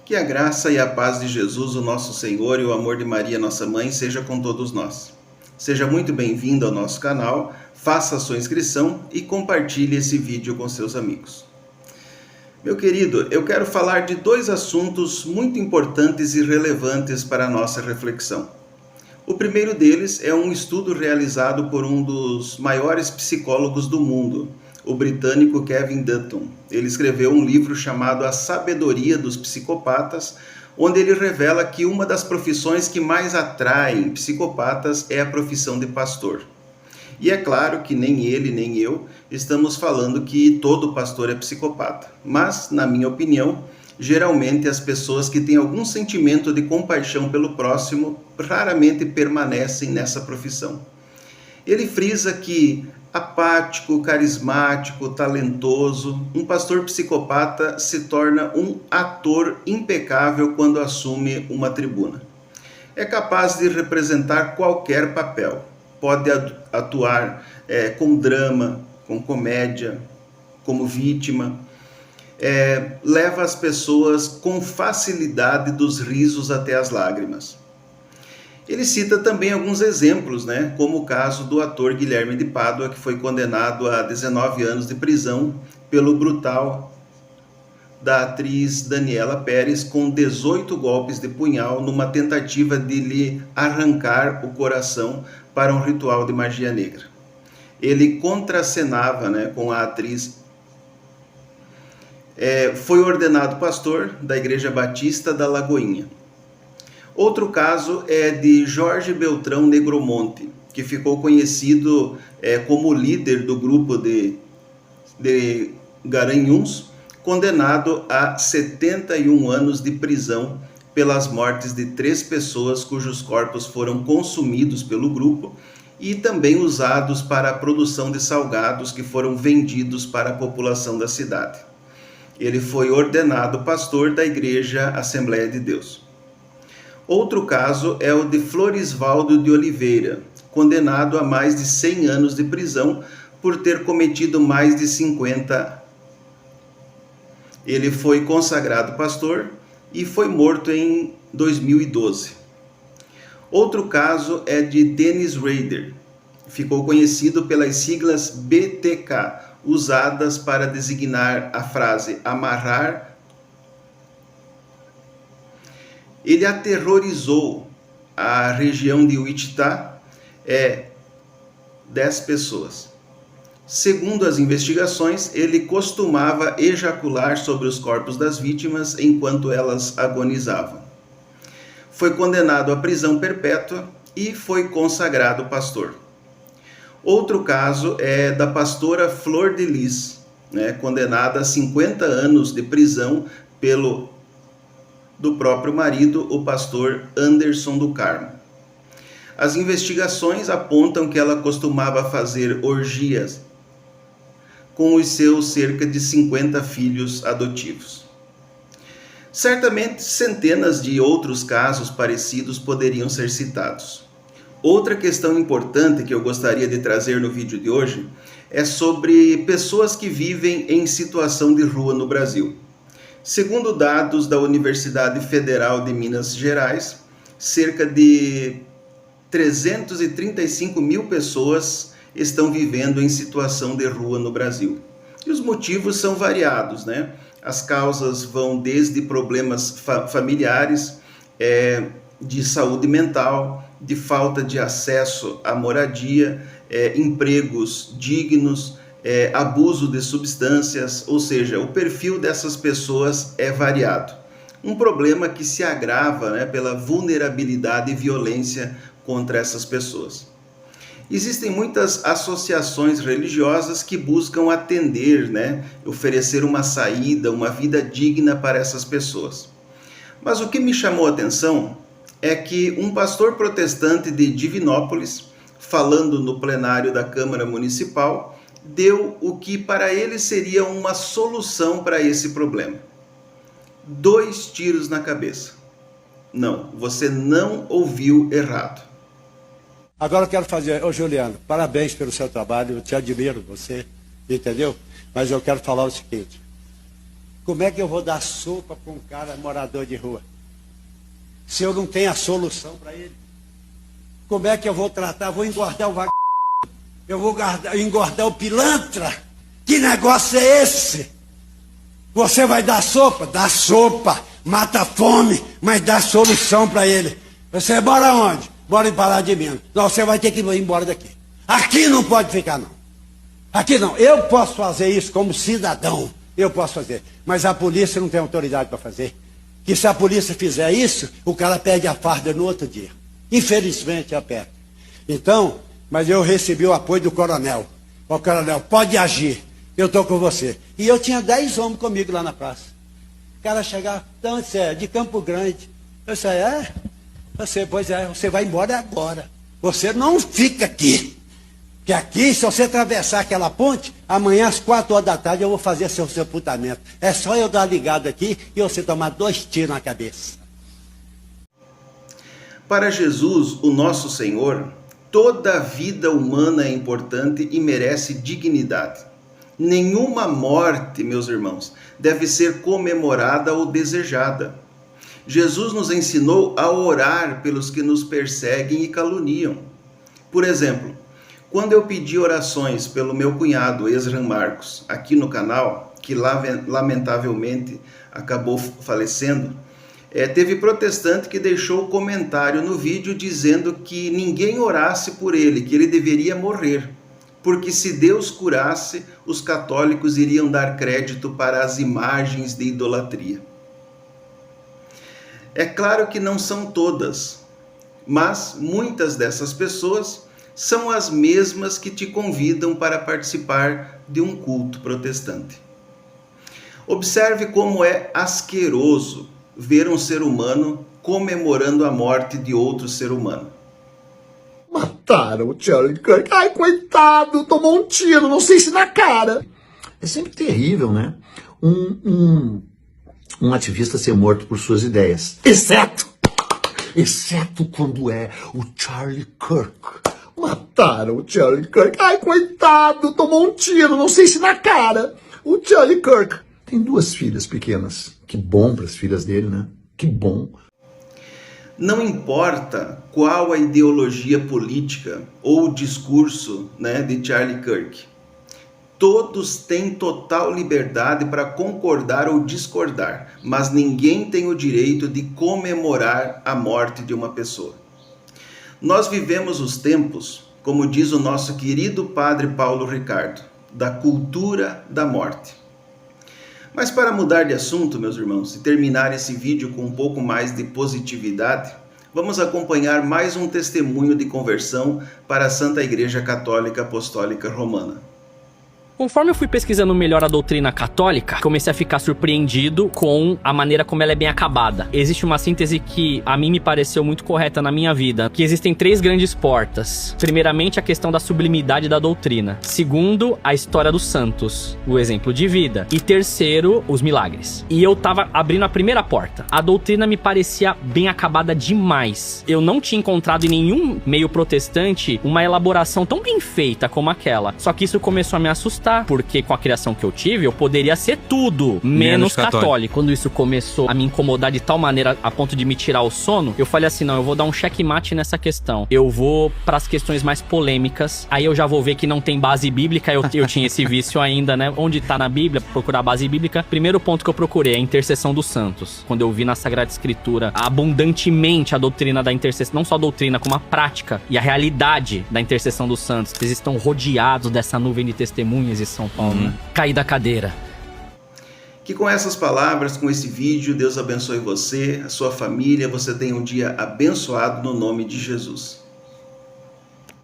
Que a graça e a paz de Jesus, o nosso Senhor, e o amor de Maria, nossa mãe, seja com todos nós. Seja muito bem-vindo ao nosso canal, faça a sua inscrição e compartilhe esse vídeo com seus amigos. Meu querido, eu quero falar de dois assuntos muito importantes e relevantes para a nossa reflexão. O primeiro deles é um estudo realizado por um dos maiores psicólogos do mundo, o britânico Kevin Dutton. Ele escreveu um livro chamado A Sabedoria dos Psicopatas, onde ele revela que uma das profissões que mais atraem psicopatas é a profissão de pastor. E é claro que nem ele nem eu estamos falando que todo pastor é psicopata, mas, na minha opinião, geralmente as pessoas que têm algum sentimento de compaixão pelo próximo raramente permanecem nessa profissão. Ele frisa que apático, carismático, talentoso, um pastor psicopata se torna um ator impecável quando assume uma tribuna. É capaz de representar qualquer papel. Pode atuar com drama, com comédia, como vítima. Leva as pessoas com facilidade dos risos até as lágrimas. Ele cita também alguns exemplos, como o caso do ator Guilherme de Pádua, que foi condenado a 19 anos de prisão pelo brutal da atriz Daniela Pérez com 18 golpes de punhal numa tentativa de lhe arrancar o coração para um ritual de magia negra. Ele contracenava com a atriz. Foi ordenado pastor da Igreja Batista da Lagoinha. Outro caso é de Jorge Beltrão Negromonte, que ficou conhecido como líder do grupo de Garanhuns, condenado a 71 anos de prisão pelas mortes de 3 pessoas cujos corpos foram consumidos pelo grupo e também usados para a produção de salgados que foram vendidos para a população da cidade. Ele foi ordenado pastor da Igreja Assembleia de Deus. Outro caso é o de Florisvaldo de Oliveira, condenado a mais de 100 anos de prisão por ter cometido mais de 50. Ele foi consagrado pastor e foi morto em 2012. Outro caso é de Dennis Rader. Ficou conhecido pelas siglas BTK, usadas para designar a frase amarrar. Ele aterrorizou a região de Wichita, 10 pessoas. Segundo as investigações, ele costumava ejacular sobre os corpos das vítimas enquanto elas agonizavam. Foi condenado à prisão perpétua e foi consagrado pastor. Outro caso é da pastora Flor de Lis, condenada a 50 anos de prisão do próprio marido, o pastor Anderson do Carmo. As investigações apontam que ela costumava fazer orgias com os seus cerca de 50 filhos adotivos. Certamente centenas de outros casos parecidos poderiam ser citados. Outra questão importante que eu gostaria de trazer no vídeo de hoje é sobre pessoas que vivem em situação de rua no Brasil. Segundo dados da Universidade Federal de Minas Gerais, cerca de 335 mil pessoas estão vivendo em situação de rua no Brasil. E os motivos são variados, As causas vão desde problemas familiares, de saúde mental, de falta de acesso à moradia, empregos dignos, abuso de substâncias, ou seja, o perfil dessas pessoas é variado. Um problema que se agrava pela vulnerabilidade e violência contra essas pessoas. Existem muitas associações religiosas que buscam atender, oferecer uma saída, uma vida digna para essas pessoas. Mas o que me chamou a atenção é que um pastor protestante de Divinópolis, falando no plenário da Câmara Municipal, deu o que para ele seria uma solução para esse problema. 2 tiros na cabeça. Não, você não ouviu errado. Agora eu quero fazer, Juliano, parabéns pelo seu trabalho, eu te admiro, você, entendeu? Mas eu quero falar o seguinte, Como é que eu vou dar sopa para um cara morador de rua? Se eu não tenho a solução para ele. Como é que eu vou tratar? Vou engordar o vagabundo? Eu vou engordar o pilantra? Que negócio é esse? Você vai dar sopa? Dá sopa. Mata a fome, mas dá solução para ele. Você mora onde? Mora em Pará de Minas. Não, você vai ter que ir embora daqui. Aqui não pode ficar, não. Aqui não. Eu posso fazer isso como cidadão. Eu posso fazer. Mas a polícia não tem autoridade para fazer. Que se a polícia fizer isso, o cara perde a farda no outro dia. Infelizmente, aperta. Então, mas eu recebi o apoio do coronel. Ó, coronel, pode agir. Eu estou com você. E eu tinha 10 homens comigo lá na praça. O cara chegava, então, de Campo Grande. Eu disse, você vai embora agora. Você não fica aqui. Porque aqui, se você atravessar aquela ponte, amanhã às 4 horas da tarde eu vou fazer seu sepultamento. É só eu dar ligado aqui e você tomar 2 tiros na cabeça. Para Jesus, o nosso Senhor, toda vida humana é importante e merece dignidade. Nenhuma morte, meus irmãos, deve ser comemorada ou desejada. Jesus nos ensinou a orar pelos que nos perseguem e caluniam. Por exemplo, quando eu pedi orações pelo meu cunhado Ezra Marcos, aqui no canal, que lamentavelmente acabou falecendo, teve protestante que deixou comentário no vídeo dizendo que ninguém orasse por ele, que ele deveria morrer, porque se Deus curasse, os católicos iriam dar crédito para as imagens de idolatria. É claro que não são todas, mas muitas dessas pessoas são as mesmas que te convidam para participar de um culto protestante. Observe como é asqueroso ver um ser humano comemorando a morte de outro ser humano. Mataram o Charlie Kirk. Ai, coitado, tomou um tiro, não sei se na cara. É sempre terrível, né? Um ativista ser morto por suas ideias. Exceto quando é o Charlie Kirk. Mataram o Charlie Kirk. Ai, coitado, tomou um tiro, não sei se na cara. O Charlie Kirk tem 2 filhas pequenas. Que bom para as filhas dele, né? Que bom. Não importa qual a ideologia política ou o discurso, de Charlie Kirk. Todos têm total liberdade para concordar ou discordar, mas ninguém tem o direito de comemorar a morte de uma pessoa. Nós vivemos os tempos, como diz o nosso querido padre Paulo Ricardo, da cultura da morte. Mas para mudar de assunto, meus irmãos, e terminar esse vídeo com um pouco mais de positividade, vamos acompanhar mais um testemunho de conversão para a Santa Igreja Católica Apostólica Romana. Conforme eu fui pesquisando melhor a doutrina católica, comecei a ficar surpreendido com a maneira como ela é bem acabada. Existe uma síntese que a mim me pareceu muito correta na minha vida, que existem 3 grandes portas. Primeiramente, a questão da sublimidade da doutrina. Segundo, a história dos santos, o exemplo de vida. E terceiro, os milagres. E eu tava abrindo a primeira porta. A doutrina me parecia bem acabada demais. Eu não tinha encontrado em nenhum meio protestante uma elaboração tão bem feita como aquela. Só que isso começou a me assustar, porque com a criação que eu tive, eu poderia ser tudo menos católico. Quando isso começou a me incomodar de tal maneira a ponto de me tirar o sono, eu falei assim, não, eu vou dar um checkmate nessa questão. Eu vou para as questões mais polêmicas, aí eu já vou ver que não tem base bíblica, eu tinha esse vício ainda, né? Onde tá na Bíblia, procurar base bíblica. Primeiro ponto que eu procurei é a intercessão dos santos. Quando eu vi na Sagrada Escritura abundantemente a doutrina da intercessão, não só a doutrina, como a prática e a realidade da intercessão dos santos. Eles estão rodeados dessa nuvem de testemunhas de São Paulo. Caí da cadeira. Que com essas palavras, com esse vídeo, Deus abençoe você, a sua família, você tenha um dia abençoado no nome de Jesus.